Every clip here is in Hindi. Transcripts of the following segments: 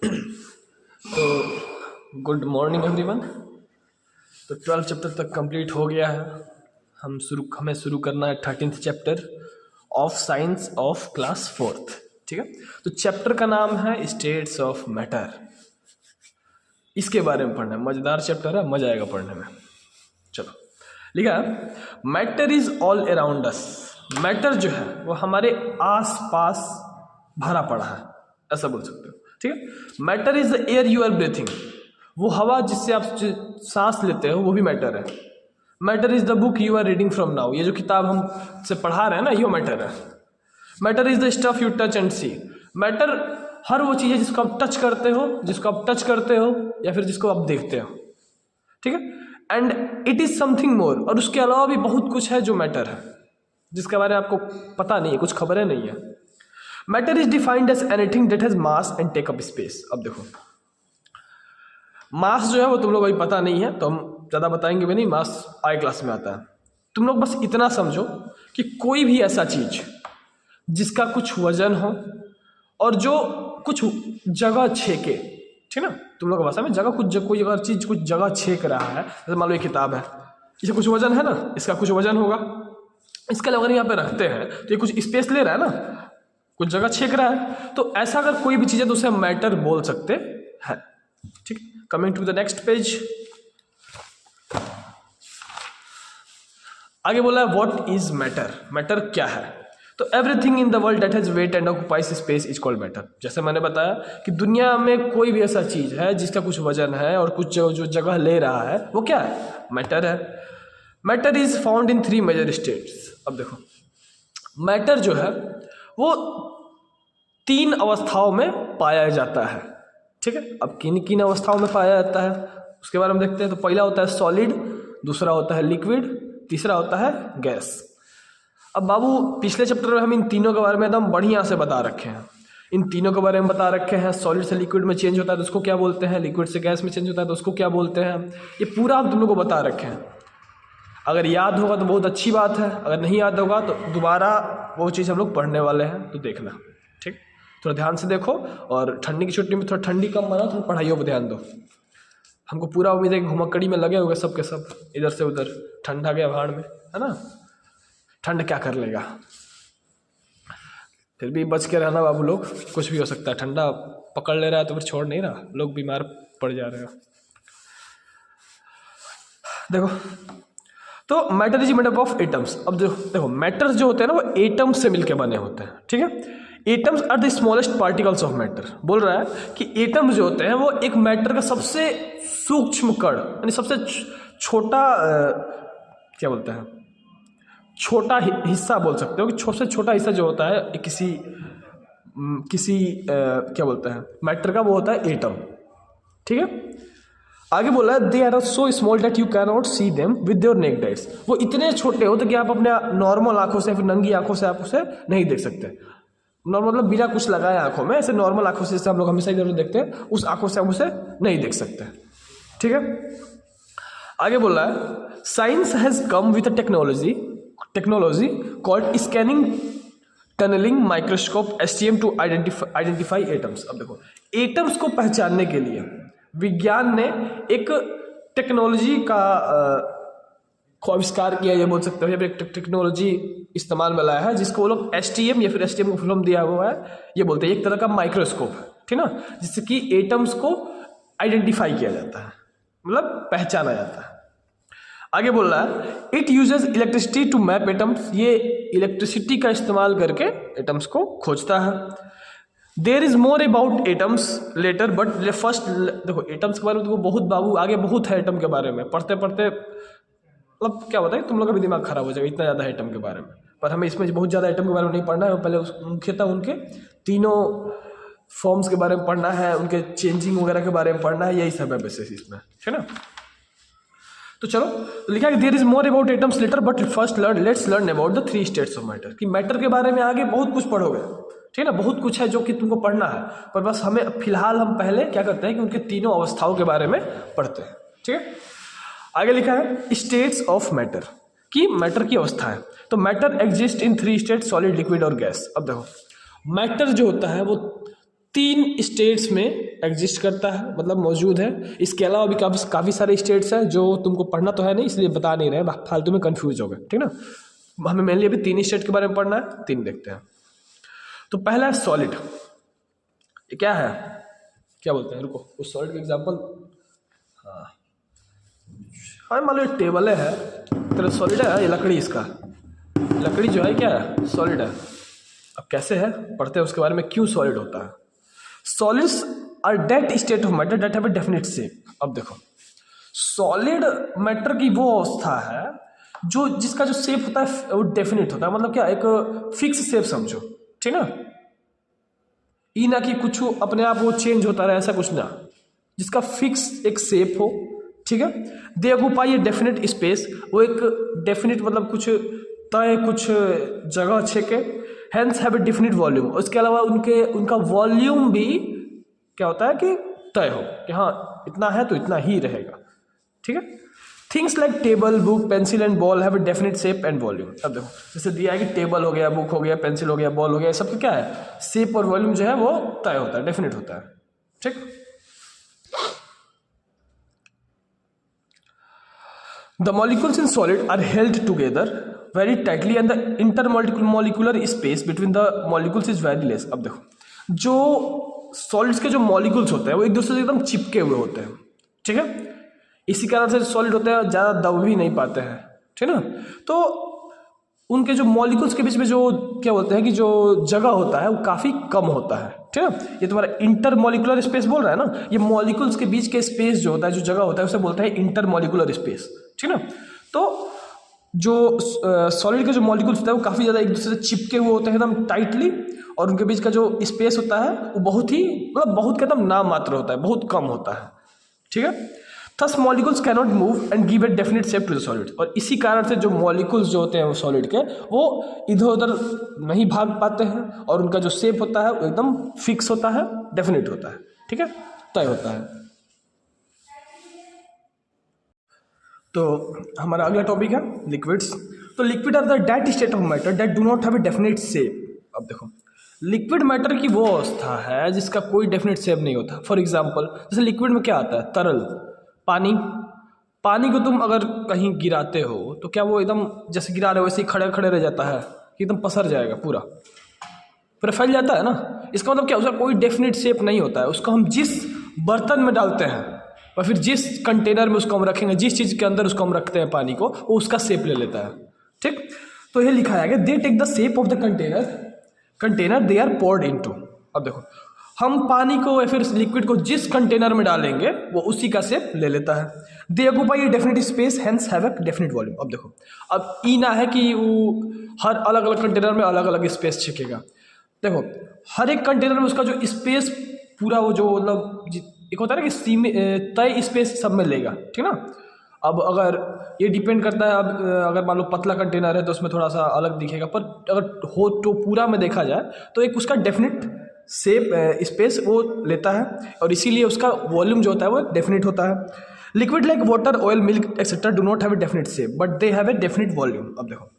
तो गुड मॉर्निंग एवरीवन। तो 12 चैप्टर तक कंप्लीट हो गया है। हमें शुरू करना है 13th chapter of science of class 4th। ठीक है, तो चैप्टर का नाम है स्टेट्स ऑफ मैटर। इसके बारे में पढ़ना है, मज़ेदार चैप्टर है, मजा आएगा पढ़ने में। चलो, लिखा है matter is all around us. Matter जो है वो हमारे आस पास भरा पड़ा है, ऐसा बोल सकते हो। ठीक है, matter is the air you are breathing. वो हवा जिससे आप सांस लेते हो वो भी मैटर है। Matter is the book you are reading from now. ये जो किताब हम से पढ़ा रहे हैं ना, ये मैटर है। Matter is the stuff you touch and see. Matter हर वो चीज़ है जिसको आप टच करते हो, जिसको आप टच करते हो या फिर जिसको आप देखते हो। ठीक है, and it is something more. और उसके अलावा भी बहुत कुछ है जो मैटर है, जिसके बारे में आपको पता नहीं है, कुछ खबरें नहीं है। Matter is defined as anything that has mass and take up space. अब देखो, मास जो है वो तुम लोग अभी पता नहीं है, तो हम ज़्यादा बताएंगे भी नहीं, मास आई क्लास में आता है। तुम लोग बस इतना समझो कि कोई भी ऐसा चीज जिसका कुछ वजन हो और जो कुछ जगह छेके, ठीक ना, तुम लोग भाषा में जगह कोई अगर चीज कुछ जगह छेक रहा है, जैसे मान लो ये किताब है, इसे कुछ वजन है ना, इसका कुछ वजन होगा। इसका अगर यहाँ पे रखते हैं तो ये कुछ स्पेस ले रहा है ना, कुछ जगह छेक रहा है। तो ऐसा अगर कोई भी चीज़ है तो उसे मैटर बोल सकते हैं। ठीक, coming to the next page. आगे बोला है व्हाट इज मैटर। मैटर क्या है? तो everything in the world that has weight and occupies space is called matter. जैसे मैंने बताया कि दुनिया में कोई भी ऐसा चीज है जिसका कुछ वजन है और कुछ जो जगह ले रहा है, वो क्या है? मैटर है। Matter is found in 3 major states. अब देखो, मैटर जो है वो 3 अवस्थाओं में पाया जाता है। ठीक है, अब किन किन अवस्थाओं में पाया जाता है उसके बारे में देखते हैं। तो पहला होता है सॉलिड, दूसरा होता है लिक्विड, तीसरा होता है गैस। अब बाबू पिछले चैप्टर में हम इन तीनों के बारे में एकदम बढ़िया से बता रखे हैं। इन तीनों के बारे में बता रखे हैं। सॉलिड से लिक्विड में चेंज होता है तो उसको क्या बोलते हैं, लिक्विड से गैस में चेंज होता है तो उसको क्या बोलते हैं। ये पूरा हम तुम लोग को बता रखे हैं। अगर याद होगा तो बहुत अच्छी बात है, अगर नहीं याद होगा तो दोबारा वो चीज़ हम लोग पढ़ने वाले हैं, तो देखना। ठीक, थोड़ा ध्यान से देखो। और ठंडी की छुट्टी में थोड़ा ठंडी कम मना, थोड़ा पढ़ाइयों पर ध्यान दो। हमको पूरा उम्मीद है कि घुमक्कड़ी में लगे होंगे सब के सब, इधर से उधर। ठंडा गया भाड़ में, है ना, ठंड क्या कर लेगा। फिर भी बच के रहना बाबू लोग, कुछ भी हो सकता है। ठंडा पकड़ ले रहा है तो फिर छोड़ नहीं रहा, लोग बीमार पड़ जा रहे हैं। देखो, तो matter is made up of atoms. अब देखो मैटर्स जो होते हैं ना वो एटम्स से मिलकर बने होते हैं। ठीक है, atoms are the smallest particles of matter. बोल रहा है कि एटम्स जो होते हैं वो एक मैटर का सबसे सूक्ष्म कण, यानी सबसे छोटा क्या बोलते हैं, छोटा हिस्सा बोल सकते हो कि सबसे छोटा हिस्सा जो होता है किसी क्या बोलते हैं मैटर का, वो होता है एटम। ठीक है, आगे बोला है they are so small that you can not see them with your naked eyes. वो इतने छोटे होते कि आप अपने नॉर्मल आंखों से, फिर नंगी आंखों से आप उसे नहीं देख सकते। नॉर्मल मतलब बिना कुछ लगाए आंखों में, ऐसे नॉर्मल आंखों से जैसे हम लोग हमेशा इधर देखते हैं, उस आंखों से आप उसे नहीं देख सकते। ठीक है, आगे बोल रहा है science has come with technology called scanning tunnelling microscope STM to identify atoms. अब देखो, एटम्स को पहचानने के लिए विज्ञान ने एक टेक्नोलॉजी का आविष्कार किया, ये बोल सकते हो, या फिर टेक्नोलॉजी इस्तेमाल में लाया है, जिसको वो लोग STM या फिर STM को फिल्म दिया हुआ है, ये बोलते हैं एक तरह का माइक्रोस्कोप है। ठीक ना, जिससे कि एटम्स को आइडेंटिफाई किया जाता है, मतलब पहचाना जाता है। आगे बोल रहा है it uses electricity to map atoms. ये इलेक्ट्रिसिटी का इस्तेमाल करके एटम्स को खोजता है। There is more about atoms later but first. देखो, एटम्स के बारे में तो बहुत बाबू आगे बहुत है। एटम के बारे में पढ़ते पढ़ते मतलब क्या होता है, तुम लोग का भी दिमाग खराब हो जाएगा, इतना ज़्यादा है एटम के बारे में। पर हमें इसमें बहुत ज़्यादा एटम के बारे में नहीं पढ़ना है, पहले मुख्यतः उनके तीनों फॉर्म्स के बारे में पढ़ना है, उनके चेंजिंग वगैरह के बारे में पढ़ना है, यही सब है बेसिस इसमें, है ना। तो चलो, तो लिखा है there is more about atoms later but first let's learn about the 3 states of matter. कि मैटर के बारे में आगे बहुत कुछ पढ़ोगे, ठीक है ना, बहुत कुछ है जो कि तुमको पढ़ना है, पर बस हमें फिलहाल हम पहले क्या करते हैं कि उनके तीनों अवस्थाओं के बारे में पढ़ते हैं। ठीक है, आगे लिखा है स्टेट्स ऑफ मैटर, कि मैटर की अवस्था है। तो matter exist in 3 state, solid, liquid और गैस। अब देखो, मैटर जो होता है वो 3 स्टेट्स में एग्जिस्ट करता है, मतलब मौजूद है। इसके अलावा भी काफ़ी सारे स्टेट्स हैं जो तुमको पढ़ना तो है नहीं, इसलिए बता नहीं रहे, फालतू में कंफ्यूज हो गए, ठीक ना। हमें मेनली अभी 3 स्टेट के बारे में पढ़ना है, 3 देखते हैं। तो पहला है सॉलिड। ये क्या है, क्या बोलते हैं, रुको उस सॉलिड का एग्जाम्पल। हाँ मान लो एक टेबल है, तो सॉलिड है, ये लकड़ी, इसका लकड़ी जो है क्या है, सॉलिड है। अब कैसे है पढ़ते हैं उसके बारे में, क्यों सॉलिड होता है। Solids are that state of matter that have a definite shape. अब देखो सॉलिड मैटर की वो अवस्था है जो जिसका जो शेप होता है वो डेफिनेट होता है, मतलब क्या, एक फिक्स शेप समझो, ठीक ना। ई ना कि कुछ अपने आप वो चेंज होता रहे, ऐसा कुछ ना, जिसका फिक्स एक शेप हो, ठीक है। दे ऑक्यूपाई ए डेफिनेट स्पेस, वो एक डेफिनेट मतलब कुछ तय कुछ जगह छेके, hence have a definite volume. उसके अलावा उनका वॉल्यूम भी क्या होता है कि तय हो कि हाँ इतना है तो इतना ही रहेगा, ठीक है। Things like table, book, pencil and ball have a definite shape and volume. अब देखो जैसे दिया है कि टेबल हो गया, बुक हो गया, पेंसिल हो गया, बॉल हो गया, सबका क्या है, शेप और वॉल्यूम जो है वो तय होता है, डेफिनेट होता है, ठीक। The molecules in solid are held together very tightly and the intermolecular space between the molecules is very less। अब देखो जो सॉलिड्स के जो मॉलिक्यूल्स होते हैं वो एक दूसरे से एकदम चिपके हुए होते हैं, ठीक है। इसी कारण से सॉलिड होते हैं ज़्यादा दब भी नहीं पाते हैं, ठीक है ना। तो उनके जो मॉलिक्यूल्स के बीच में जो क्या बोलते हैं कि जो जगह होता है वो काफ़ी कम होता है, ठीक है। ये तुम्हारा इंटरमॉलिकुलर स्पेस बोल रहा है ना, ये मॉलिक्यूल्स के बीच के स्पेस जो होता है, जो जगह होता है उसे बोलते हैं इंटरमॉलिकुलर स्पेस, ठीक है ना। तो जो सॉलिड के जो मॉलिक्यूल्स होता है वो काफ़ी ज़्यादा एक दूसरे से चिपके हुए होते हैं एकदम टाइटली, और उनके बीच का जो स्पेस होता है वो बहुत ही मतलब बहुत का एकदम नाम मात्र होता है, बहुत कम होता है, ठीक है। Thus molecules cannot move and give a definite shape to the solid. और इसी कारण से जो मॉलिक्यूल्स जो होते हैं वो सॉलिड के वो इधर उधर नहीं भाग पाते हैं, और उनका जो शेप होता है वो एकदम फिक्स होता है, डेफिनेट होता है, ठीक है, तय होता है। तो हमारा अगला टॉपिक है लिक्विड्स। तो liquid are the that state of matter that do not have a definite shape. अब देखो लिक्विड मैटर की वो अवस्था है जिसका कोई डेफिनेट शेप नहीं होता। फॉर एग्जांपल जैसे लिक्विड में क्या आता है, तरल, पानी को तुम अगर कहीं गिराते हो तो क्या वो एकदम जैसे गिरा रहे हो वैसे ही खड़े खड़े रह जाता है, एकदम पसर जाएगा, पूरा फैल जाता है ना। इसका मतलब क्या, उसका कोई डेफिनेट शेप नहीं होता है। उसको हम जिस बर्तन में डालते हैं और फिर जिस कंटेनर में उसको हम रखेंगे, जिस चीज़ के अंदर उसको हम रखते हैं पानी को, वो उसका शेप ले लेता है, ठीक। तो ये लिखा है कि they take the shape of the container they are poured into. अब देखो हम पानी को या फिर लिक्विड को जिस कंटेनर में डालेंगे वो उसी का शेप ले लेता है। दे occupy a definite space hence have a definite volume. अब देखो अब ई ना है कि वो हर अलग अलग कंटेनर में अलग अलग स्पेस छिकेगा। देखो हर एक कंटेनर में उसका जो स्पेस पूरा वो जो मतलब एक होता है ना कि तय स्पेस सब में लेगा, ठीक ना। अब अगर ये डिपेंड करता है, अब अगर मान लो पतला कंटेनर है तो उसमें थोड़ा सा अलग दिखेगा, पर अगर हो तो पूरा में देखा जाए तो एक उसका डेफिनेट शेप स्पेस वो लेता है, और इसीलिए उसका वॉल्यूम जो होता है वो डेफिनेट होता है। Liquid like water, oil, milk etcetera do not have a definite shape but they have a definite volume. अब देखो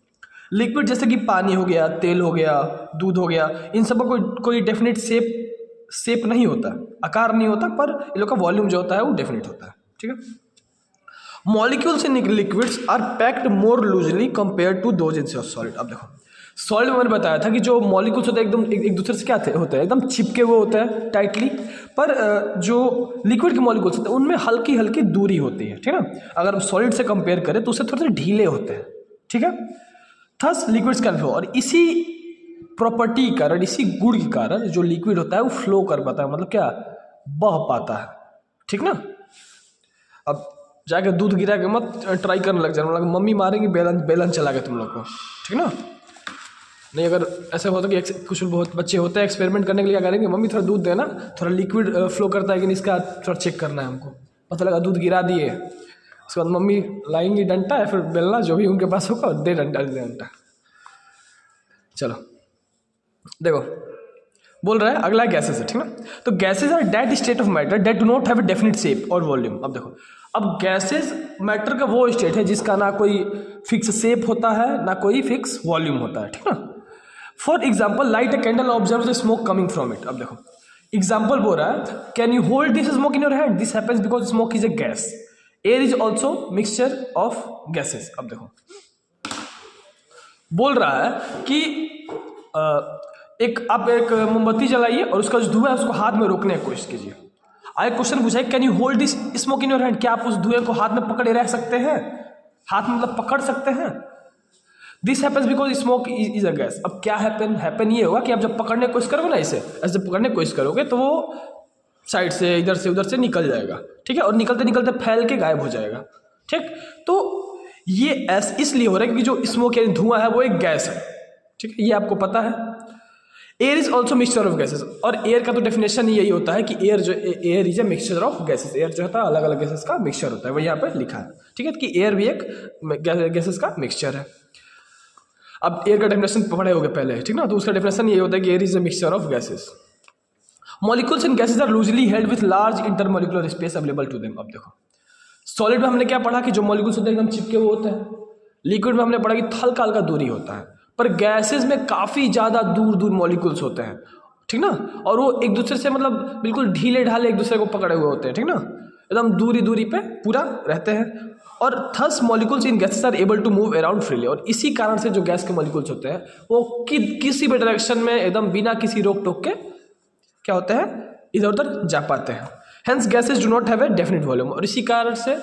लिक्विड जैसे कि पानी हो गया, तेल हो गया, दूध हो गया, इन सब का कोई डेफिनेट शेप नहीं होता, आकार नहीं होता, पर इन लोग का वॉल्यूम जो होता है वो डेफिनेट होता है, ठीक है। Molecules in liquids are packed more loosely compare to those in solid. अब देखो सॉलिड में मैंने बताया था कि जो मॉलिक्यूल्स होते हैं एकदम एक दूसरे से क्या होते हैं, एकदम चिपके हुए होते हैं टाइटली, पर जो लिक्विड के मॉलिक्यूल्स होते हैं उनमें हल्की हल्की दूरी होती है, ठीक है ना। अगर सॉलिड से कंपेयर करें तो उससे थोड़े से ढीले होते हैं, ठीक है। थस लिक्विड्स कैन फ्लो, और इसी प्रॉपर्टी के कारण, इसी गुण के कारण जो लिक्विड होता है वो फ्लो कर पाता है, मतलब क्या, बह पाता है, ठीक ना। अब जाके दूध गिरा के मत ट्राई करने लग जाना, मतलब मम्मी मारेंगी बेलन चला के तुम लोग को, ठीक ना। नहीं अगर ऐसा होता कि कुछ बहुत बच्चे होते हैं एक्सपेरिमेंट करने के लिए क्या करेंगे, मम्मी थोड़ा दूध देना, थोड़ा लिक्विड फ्लो करता है कि नहीं इसका थोड़ा चेक करना है हमको, पता लगा दूध गिरा दिए, उसके बाद मम्मी लाएंगी डंडा या फिर बेलना जो भी उनके पास होगा, दे डंडा। चलो देखो बोल रहा है अगला गैसेस है, ठीक ना। तो gases are that state of matter that do not have a definite shape और वॉल्यूम। अब देखो अब गैसेस मैटर का वो स्टेट है जिसका ना कोई फिक्स शेप होता है ना कोई फिक्स वॉल्यूम होता है, ठीक ना। For example light a candle observe the smoke coming from it. अब देखो एग्जाम्पल बोल रहा है, can you hold this smoke in your hand, this happens because smoke is a gas, air is also mixture of gases. अब देखो बोल रहा है कि आप एक मोमबत्ती जलाइए और उसका जो धुआं है उसको हाथ में रोकने की कोशिश कीजिए। आगे क्वेश्चन पूछा है, can you hold this smoke in your hand, क्या आप उस धुएं को हाथ में पकड़े रह सकते हैं, हाथ में मतलब पकड़ सकते हैं। This happens because smoke is a gas. अब क्या हैपन ये होगा कि आप जब पकड़ने की कोशिश करोगे ना, इसे ऐसे पकड़ने की कोशिश करोगे तो वो साइड से इधर से उधर से निकल जाएगा, ठीक है, और निकलते निकलते फैल के गायब हो जाएगा, ठीक। तो ये इसलिए हो रहा है क्योंकि जो स्मोक यानी धुआं है वो एक गैस है, ठीक है, ये आपको पता है। Air is also mixture of gases, और एयर का तो डेफिनेशन यही होता है कि air is a mixture of gases. Air जो होता है अलग अलग गैसेस का मिक्सचर होता है, वो यहाँ पे लिखा है, ठीक है, कि एयर भी एक गैसेस का मिक्सचर है। अब एयर का डेफिनेशन पढ़े होगे पहले, ठीक ना, तो उसका डेफिनेशन ये होता है कि air is a mixture of gases. Molecules and gases are loosely held with large intermolecular space available to them. अब देखो सॉलिड में हमने क्या पढ़ा कि जो मॉलिक्यूल्स होते हैं एकदम चिपके हुए होते हैं, लिक्विड में हमने पढ़ा कि हल्का हल्का दूरी होता है, पर गैसेस में काफ़ी ज़्यादा दूर दूर मॉलिक्यूल्स होते हैं, ठीक ना, और वो एक दूसरे से मतलब बिल्कुल ढीले ढाले एक दूसरे को पकड़े हुए होते हैं, ठीक ना, एकदम दूरी दूरी पे पूरा रहते हैं। और thus molecules in gases are able to move around freely, और इसी कारण से जो गैस के मॉलिक्यूल्स होते हैं वो किसी भी डायरेक्शन में एकदम बिना किसी रोक टोक के क्या होते हैं, इधर उधर जा पाते हैं। Hence gases do not have a definite volume, और इसी कारण से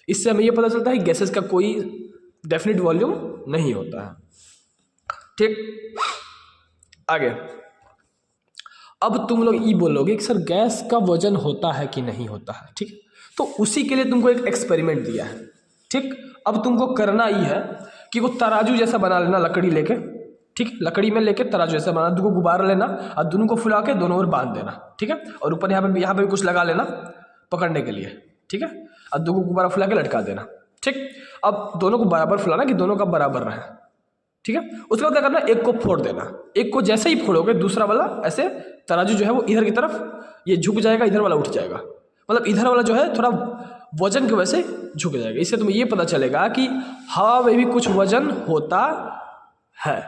इससे हमें ये पता चलता है कि गैसेस का कोई डेफिनेट वॉल्यूम नहीं होता है, ठीक। आगे अब तुम लोग ये बोलोगे कि सर गैस का वजन होता है कि नहीं होता है, ठीक। तो उसी के लिए तुमको एक एक्सपेरिमेंट दिया है, ठीक। अब तुमको करना ये है कि वो तराजू जैसा बना लेना लकड़ी लेके, ठीक, लकड़ी में लेके तराजू जैसा बना, दोनों गुब्बारा लेना और दोनों को फुला के दोनों ओर बांध देना, ठीक है, और ऊपर यहाँ पे भी कुछ लगा लेना पकड़ने के लिए, ठीक है, और दोनों को गुब्बारा फुला के लटका देना, ठीक। अब दोनों को बराबर फुलाना कि दोनों का बराबर रहे, ठीक है। उसके बाद क्या करना, एक को फोड़ देना, एक को जैसे ही फोड़ोगे दूसरा वाला ऐसे तराजू जो है वो इधर की तरफ ये झुक जाएगा, इधर वाला उठ जाएगा, मतलब इधर वाला जो है थोड़ा वजन की वजह से झुक जाएगा। इससे तुम्हें ये पता चलेगा कि हवा में भी कुछ वजन होता है,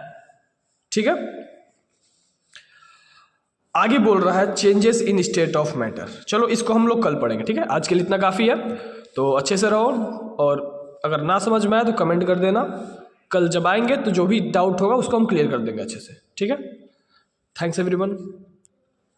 ठीक है। आगे बोल रहा है changes in state of matter. चलो इसको हम लोग कल पढ़ेंगे, ठीक है, आज के लिए इतना काफ़ी है, तो अच्छे से रहो, और अगर ना समझ में आए तो कमेंट कर देना, कल जब आएंगे तो जो भी डाउट होगा उसको हम क्लियर कर देंगे अच्छे से, ठीक है। Thanks everyone.